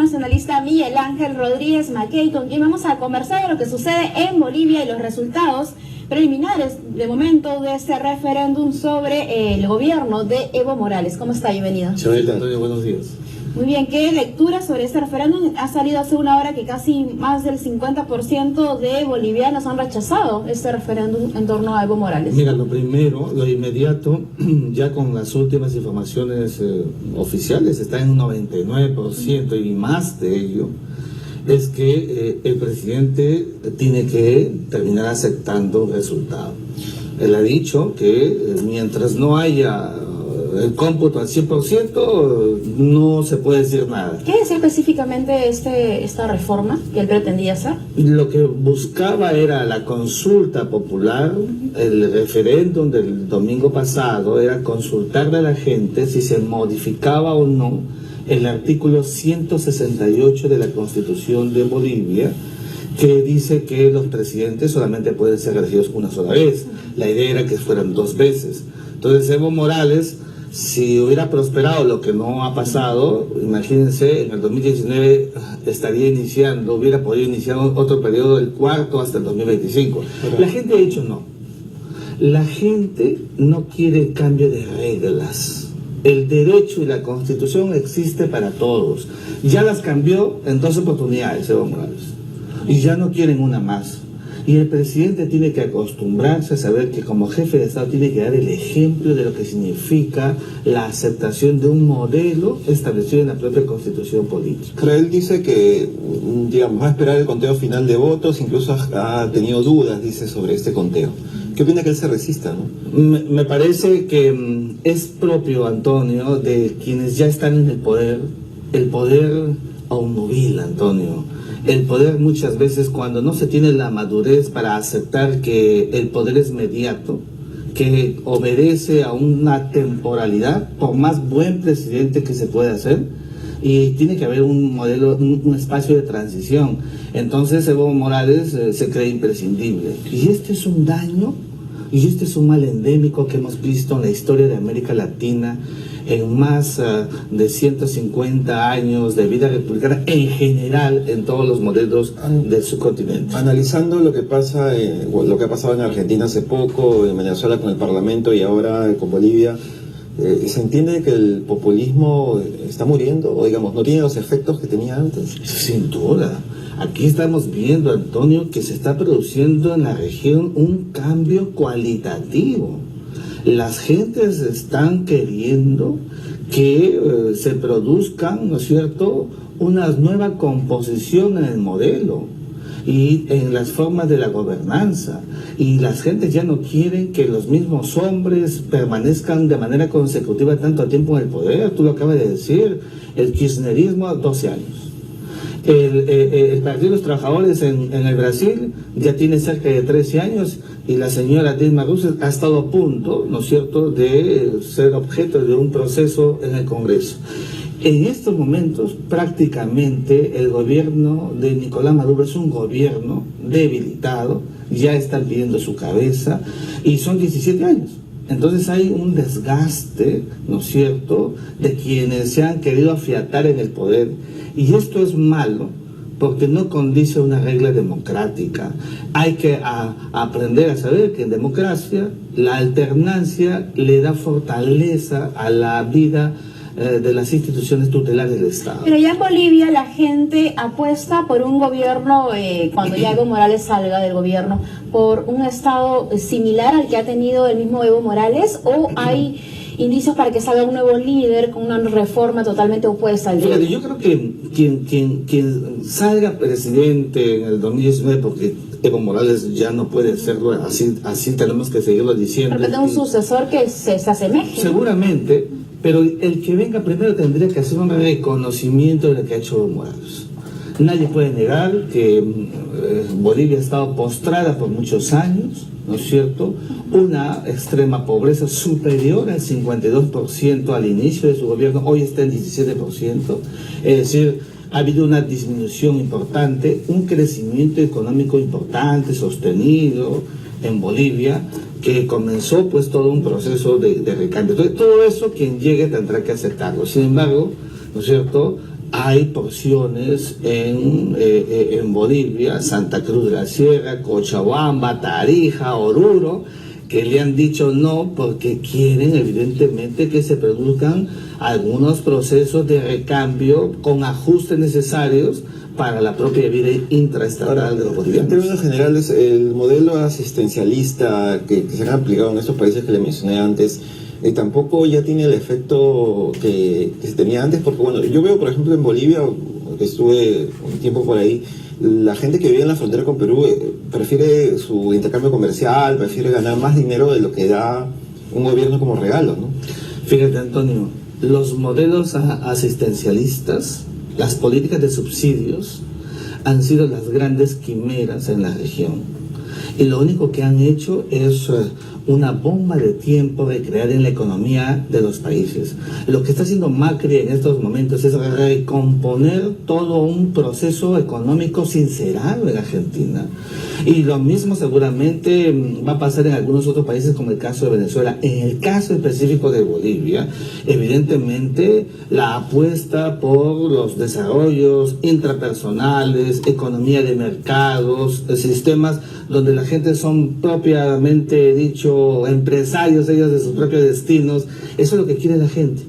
nacionalista Miguel Ángel Rodríguez Mackey, con quien vamos a conversar de lo que sucede en Bolivia y los resultados preliminares de momento de este referéndum sobre el gobierno de Evo Morales. ¿Cómo está? Bienvenido. Señorita Antonio, buenos días. Muy bien, ¿qué lectura sobre este referéndum? Ha salido hace una hora que casi más del 50% de bolivianos han rechazado este referéndum en torno a Evo Morales. Mira, lo primero, lo inmediato, ya con las últimas informaciones oficiales, está en un 99% y más de ello, es que el presidente tiene que terminar aceptando el resultado. Él ha dicho que mientras no haya el cómputo al 100%, no se puede decir nada. ¿Qué es específicamente esta reforma que él pretendía hacer? Lo que buscaba era la consulta popular. El referéndum del domingo pasado era consultarle a la gente si se modificaba o no el artículo 168 de la Constitución de Bolivia, que dice que los presidentes solamente pueden ser elegidos una sola vez. La idea era que fueran 2 veces. Entonces Evo Morales, si hubiera prosperado lo que no ha pasado, imagínense, en el 2019 hubiera podido iniciar otro periodo del 4º hasta el 2025. La gente ha dicho no. La gente no quiere cambio de reglas. El derecho y la Constitución existe para todos. Ya las cambió en 2 oportunidades Evo Morales. Y ya no quieren una más. Y el presidente tiene que acostumbrarse a saber que como jefe de Estado tiene que dar el ejemplo de lo que significa la aceptación de un modelo establecido en la propia Constitución política. Pero él dice que, digamos, va a esperar el conteo final de votos, incluso ha tenido dudas, dice, sobre este conteo. ¿Qué opina que él se resista, no? Me parece que es propio, Antonio, de quienes ya están en el poder obnubila, Antonio. El poder muchas veces, cuando no se tiene la madurez para aceptar que el poder es mediato, que obedece a una temporalidad, por más buen presidente que se pueda hacer, y tiene que haber un modelo, un espacio de transición. Entonces Evo Morales se cree imprescindible. Y este es un daño, y este es un mal endémico que hemos visto en la historia de América Latina, en más de 150 años de vida republicana en general en todos los modelos de su continente. Analizando lo que pasa, lo que ha pasado en Argentina hace poco, en Venezuela con el Parlamento y ahora con Bolivia, ¿se entiende que el populismo está muriendo o, digamos, no tiene los efectos que tenía antes? Sin duda. Aquí estamos viendo, Antonio, que se está produciendo en la región un cambio cualitativo. Las gentes están queriendo que se produzcan, ¿no es cierto?, una nueva composición en el modelo y en las formas de la gobernanza. Y las gentes ya no quieren que los mismos hombres permanezcan de manera consecutiva tanto tiempo en el poder. Tú lo acabas de decir, el kirchnerismo 12 años. El Partido de los Trabajadores en el Brasil ya tiene cerca de 13 años y la señora Dilma Rousseff ha estado a punto, ¿no es cierto?, de ser objeto de un proceso en el Congreso. En estos momentos prácticamente el gobierno de Nicolás Maduro es un gobierno debilitado, ya están pidiendo su cabeza y son 17 años. Entonces hay un desgaste, ¿no es cierto?, de quienes se han querido afiatar en el poder. Y esto es malo, porque no condice una regla democrática. Hay que aprender a saber que en democracia la alternancia le da fortaleza a la vida de las instituciones tutelares del Estado. Pero ya en Bolivia la gente apuesta por un gobierno, cuando ya Evo Morales salga del gobierno, por un Estado similar al que ha tenido el mismo Evo Morales, o hay indicios para que salga un nuevo líder con una reforma totalmente opuesta al Fíjate, yo creo que quien salga presidente en el 2019, porque Evo Morales ya no puede serlo, así tenemos que seguirlo diciendo. Pero un sucesor que se asemeje. Seguramente, pero el que venga primero tendría que hacer un reconocimiento de lo que ha hecho Evo Morales. Nadie puede negar que Bolivia ha estado postrada por muchos años, ¿no es cierto? Una extrema pobreza superior al 52% al inicio de su gobierno, hoy está en 17%, es decir, ha habido una disminución importante, un crecimiento económico importante, sostenido en Bolivia, que comenzó pues todo un proceso de recambio. Entonces, todo eso quien llegue tendrá que aceptarlo. Sin embargo, ¿no es cierto?, Hay porciones en Bolivia, Santa Cruz de la Sierra, Cochabamba, Tarija, Oruro, que le han dicho no porque quieren evidentemente que se produzcan algunos procesos de recambio con ajustes necesarios para la propia vida intraestatal de los bolivianos. En términos generales, el modelo asistencialista que se ha aplicado en estos países que le mencioné antes, tampoco ya tiene el efecto que se tenía antes, porque bueno, yo veo por ejemplo en Bolivia, que estuve un tiempo por ahí, la gente que vive en la frontera con Perú prefiere su intercambio comercial, prefiere ganar más dinero de lo que da un gobierno como regalo, ¿no? Fíjate, Antonio, los modelos asistencialistas, las políticas de subsidios han sido las grandes quimeras en la región, y lo único que han hecho es una bomba de tiempo de crear en la economía de los países. Lo que está haciendo Macri en estos momentos es recomponer todo un proceso económico sincerado en Argentina, y lo mismo seguramente va a pasar en algunos otros países como el caso de Venezuela. En el caso específico de Bolivia, evidentemente la apuesta por los desarrollos intrapersonales, economía de mercados, sistemas donde la gente son propiamente dicho empresarios ellos de sus propios destinos, eso es lo que quiere la gente.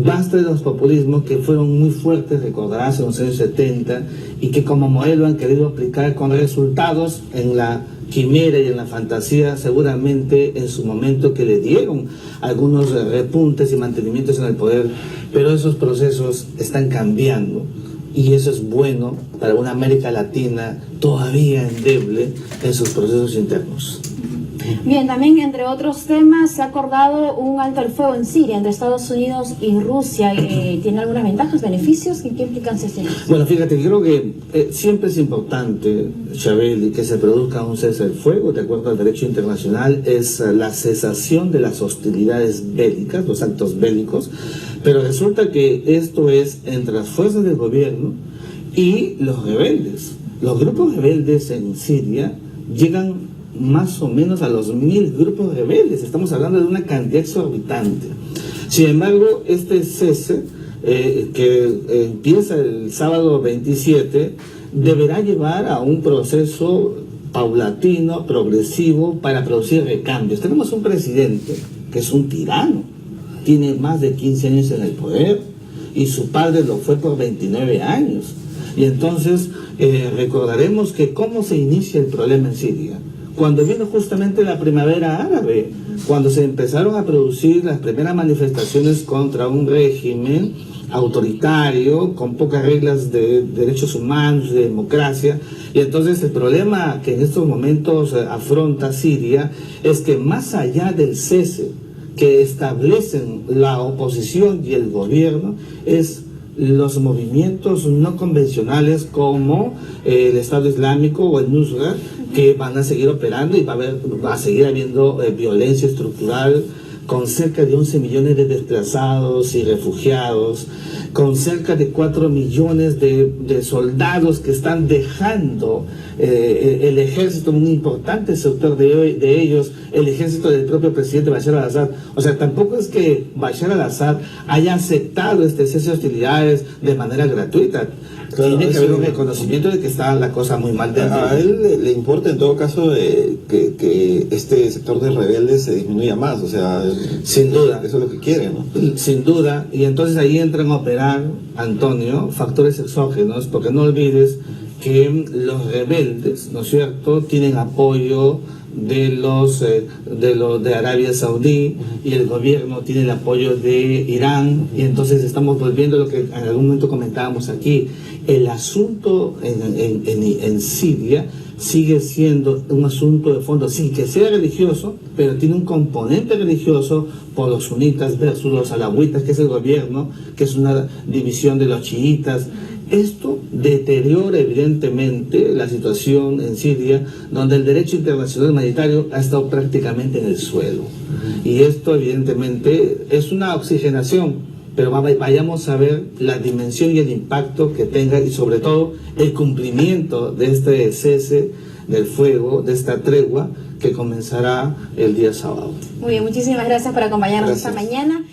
Basta de los populismos que fueron muy fuertes, recordarás, en los años 70, y que como modelo han querido aplicar con resultados en la quimera y en la fantasía, seguramente en su momento, que le dieron algunos repuntes y mantenimientos en el poder, pero esos procesos están cambiando. Y eso es bueno para una América Latina todavía endeble en sus procesos internos. Bien, también entre otros temas se ha acordado un alto al fuego en Siria entre Estados Unidos y Rusia. ¿Tiene algunas ventajas, beneficios? ¿Qué implicancias tiene? Bueno, fíjate, creo que siempre es importante, Chabeli, que se produzca un cese del fuego, de acuerdo al derecho internacional, es la cesación de las hostilidades bélicas, los actos bélicos, pero resulta que esto es entre las fuerzas del gobierno y los rebeldes. Los grupos rebeldes en Siria llegan más o menos a los 1000 grupos rebeldes. Estamos hablando de una cantidad exorbitante. Sin embargo, este cese, que empieza el sábado 27, deberá llevar a un proceso paulatino, progresivo, para producir recambios. Tenemos un presidente que es un tirano, tiene más de 15 años en el poder, y su padre lo fue por 29 años. Y entonces recordaremos que cómo se inicia el problema en Siria. Cuando vino justamente la primavera árabe, cuando se empezaron a producir las primeras manifestaciones contra un régimen autoritario, con pocas reglas de derechos humanos, de democracia, y entonces el problema que en estos momentos afronta Siria es que más allá del cese que establecen la oposición y el gobierno, es los movimientos no convencionales como el Estado Islámico o el Nusra, que van a seguir operando, y va a seguir habiendo violencia estructural, con cerca de 11 millones de desplazados y refugiados, con cerca de 4 millones de soldados que están dejando el ejército, un importante sector de ellos, el ejército del propio presidente Bashar al-Assad. O sea, tampoco es que Bashar al-Assad haya aceptado este cese de hostilidades de manera gratuita. Claro, tiene que haber un reconocimiento de que está la cosa muy mal dentro. A él le importa en todo caso que este sector de rebeldes se disminuya más, o sea, sin duda, eso es lo que quiere, ¿no? Sin duda, y entonces ahí entran a operar, Antonio, factores exógenos, porque no olvides que los rebeldes, ¿no es cierto?, tienen apoyo de Arabia Saudí, y el gobierno tiene el apoyo de Irán, y entonces estamos volviendo a lo que en algún momento comentábamos aquí. El asunto en Siria sigue siendo un asunto de fondo, sin que sea religioso, pero tiene un componente religioso por los sunitas versus los alawitas, que es el gobierno, que es una división de los chiitas. Esto deteriora evidentemente la situación en Siria, donde el derecho internacional humanitario ha estado prácticamente en el suelo. Y esto evidentemente es una oxigenación, pero vayamos a ver la dimensión y el impacto que tenga, y sobre todo el cumplimiento de este cese del fuego, de esta tregua que comenzará el día sábado. Muy bien, muchísimas gracias por acompañarnos esta mañana.